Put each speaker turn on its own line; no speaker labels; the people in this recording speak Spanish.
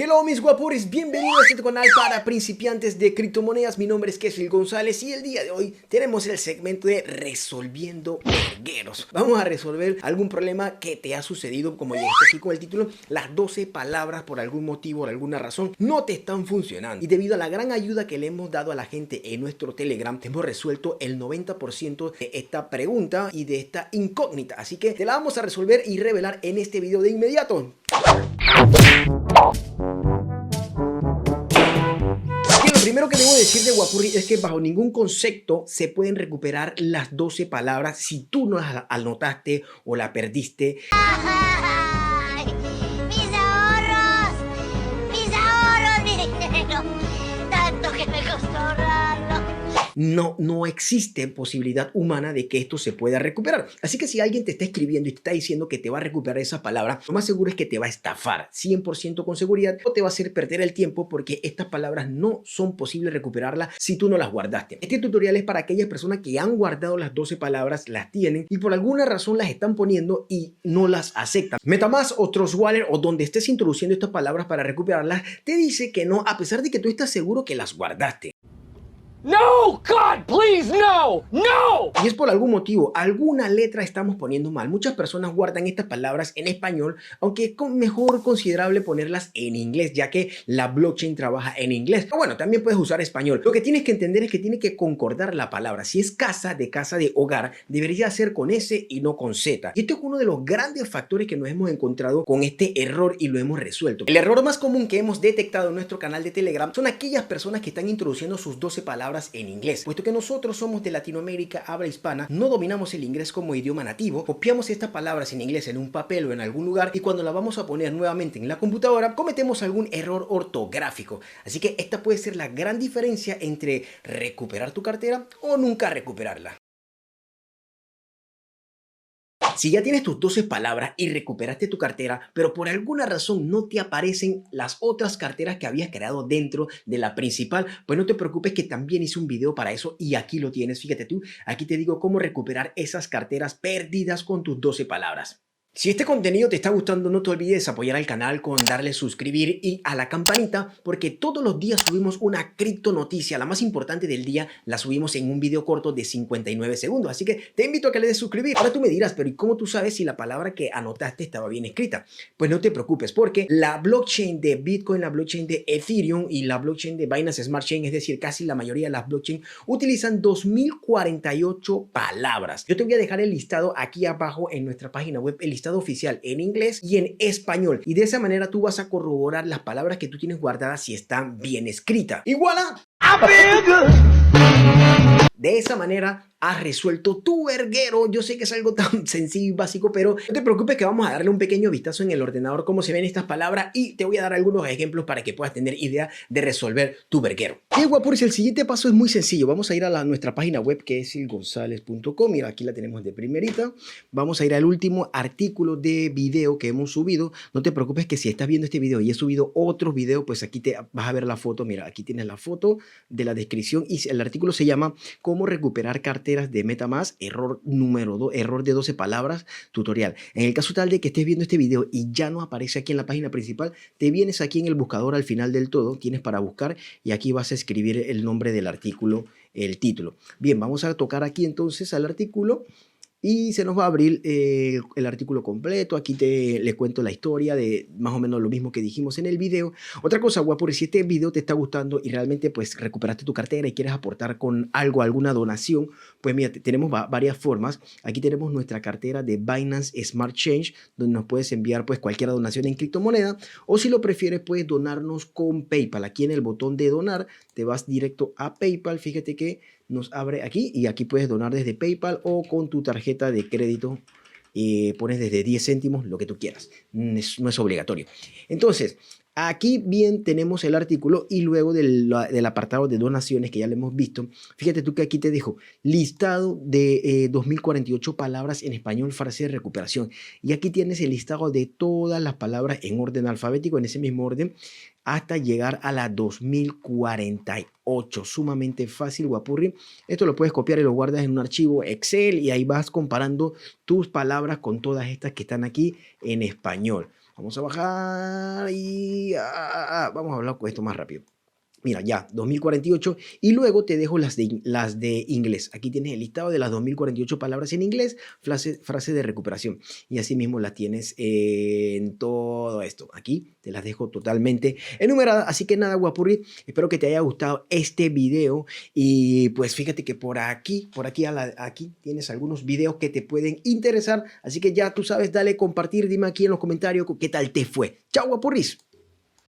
Hello mis guapuris, bienvenidos a este canal para principiantes de criptomonedas. Mi nombre es Kessil González y el día de hoy tenemos el segmento de resolviendo vergueros. Vamos a resolver algún problema que te ha sucedido, como ya está aquí con el título. Las 12 palabras por algún motivo, por alguna razón, no te están funcionando. Y debido a la gran ayuda que le hemos dado a la gente en nuestro Telegram, hemos resuelto el 90% de esta pregunta y de esta incógnita. Así que te la vamos a resolver y revelar en este video de inmediato. Lo primero que debo decir de Guapurri es que bajo ningún concepto se pueden recuperar las 12 palabras si tú no las anotaste o la perdiste.
¡Ay! ¡Mis ahorros, mi dinero! Tanto que me costó ahorrarlo.
No existe posibilidad humana de que esto se pueda recuperar. Así que si alguien te está escribiendo y te está diciendo que te va a recuperar esa palabra, lo más seguro es que te va a estafar 100% con seguridad o te va a hacer perder el tiempo, porque estas palabras no son posibles recuperarlas si tú no las guardaste. Este tutorial es para aquellas personas que han guardado las 12 palabras, las tienen y por alguna razón las están poniendo y no las aceptan. MetaMask o Trust Wallet o donde estés introduciendo estas palabras para recuperarlas te dice que no, a pesar de que tú estás seguro que las guardaste.
No, God, please, no, no.
Y es por algún motivo, alguna letra estamos poniendo mal. Muchas personas guardan estas palabras en español, aunque es mejor considerable ponerlas en inglés, ya que la blockchain trabaja en inglés. Pero bueno, también puedes usar español. Lo que tienes que entender es que tiene que concordar la palabra. Si es casa de hogar, debería ser con S y no con Z. Y esto es uno de los grandes factores que nos hemos encontrado con este error y lo hemos resuelto. El error más común que hemos detectado en nuestro canal de Telegram son aquellas personas que están introduciendo sus 12 palabras en inglés. Puesto que nosotros somos de Latinoamérica, habla hispana, no dominamos el inglés como idioma nativo, copiamos estas palabras en inglés en un papel o en algún lugar y cuando la vamos a poner nuevamente en la computadora cometemos algún error ortográfico. Así que esta puede ser la gran diferencia entre recuperar tu cartera o nunca recuperarla. Si ya tienes tus 12 palabras y recuperaste tu cartera, pero por alguna razón no te aparecen las otras carteras que habías creado dentro de la principal, pues no te preocupes, que también hice un video para eso y aquí lo tienes. Fíjate tú, aquí te digo cómo recuperar esas carteras perdidas con tus 12 palabras. Si este contenido te está gustando, no te olvides apoyar al canal con darle suscribir y a la campanita, porque todos los días subimos una cripto noticia, la más importante del día, la subimos en un video corto de 59 segundos, así que te invito a que le des suscribir. Ahora tú me dirás, pero ¿y cómo tú sabes si la palabra que anotaste estaba bien escrita? Pues no te preocupes, porque la blockchain de Bitcoin, la blockchain de Ethereum y la blockchain de Binance Smart Chain, es decir, casi la mayoría de las blockchains, utilizan 2048 palabras. Yo te voy a dejar el listado aquí abajo en nuestra página web, el listado oficial en inglés y en español, y de esa manera tú vas a corroborar las palabras que tú tienes guardadas si están bien escritas. Y voilà, de esa manera has resuelto tu verguero. Yo sé que es algo tan sencillo y básico, pero no te preocupes que vamos a darle un pequeño vistazo en el ordenador cómo se ven estas palabras y te voy a dar algunos ejemplos para que puedas tener idea de resolver tu verguero. Y guapuris, el siguiente paso es muy sencillo. Vamos a ir a nuestra página web, que es kessilgonzalez.com. Mira, aquí la tenemos de primerita. Vamos a ir al último artículo de video que hemos subido. No te preocupes que si estás viendo este video y he subido otros videos, pues aquí te vas a ver la foto. Mira, aquí tienes la foto de la descripción y el artículo se llama ¿Cómo recuperar carteras de MetaMask? Error número 2, error de 12 palabras, tutorial. En el caso tal de que estés viendo este video y ya no aparece aquí en la página principal, te vienes aquí en el buscador al final del todo, tienes para buscar y aquí vas a escribir el nombre del artículo, el título. Bien, vamos a tocar aquí entonces al artículo y se nos va a abrir el artículo completo. Aquí les cuento la historia de más o menos lo mismo que dijimos en el video. Otra cosa, guapo, si este video te está gustando y realmente pues recuperaste tu cartera y quieres aportar con algo, alguna donación, pues mira, tenemos varias formas. Aquí tenemos nuestra cartera de Binance Smart Chain, donde nos puedes enviar pues cualquier donación en criptomoneda, o si lo prefieres puedes donarnos con PayPal. Aquí en el botón de donar te vas directo a PayPal. Fíjate que nos abre aquí y aquí puedes donar desde PayPal o con tu tarjeta de crédito. Pones desde 10 céntimos, lo que tú quieras. No es obligatorio. Entonces, aquí bien tenemos el artículo y luego del apartado de donaciones que ya lo hemos visto. Fíjate tú que aquí te dejo listado de 2048 palabras en español, frase de recuperación. Y aquí tienes el listado de todas las palabras en orden alfabético, en ese mismo orden, hasta llegar a la 2048. Sumamente fácil, guapurri. Esto lo puedes copiar y lo guardas en un archivo Excel y ahí vas comparando tus palabras con todas estas que están aquí en español. Vamos a bajar y vamos a hablar con esto más rápido. Mira, ya, 2048. Y luego te dejo las de inglés. Aquí tienes el listado de las 2048 palabras en inglés, frase de recuperación. Y así mismo las tienes en todo esto. Aquí te las dejo totalmente enumeradas. Así que nada, guapurri. Espero que te haya gustado este video. Y pues fíjate que por aquí aquí tienes algunos videos que te pueden interesar. Así que ya tú sabes, dale compartir. Dime aquí en los comentarios qué tal te fue. Chao, guapurris.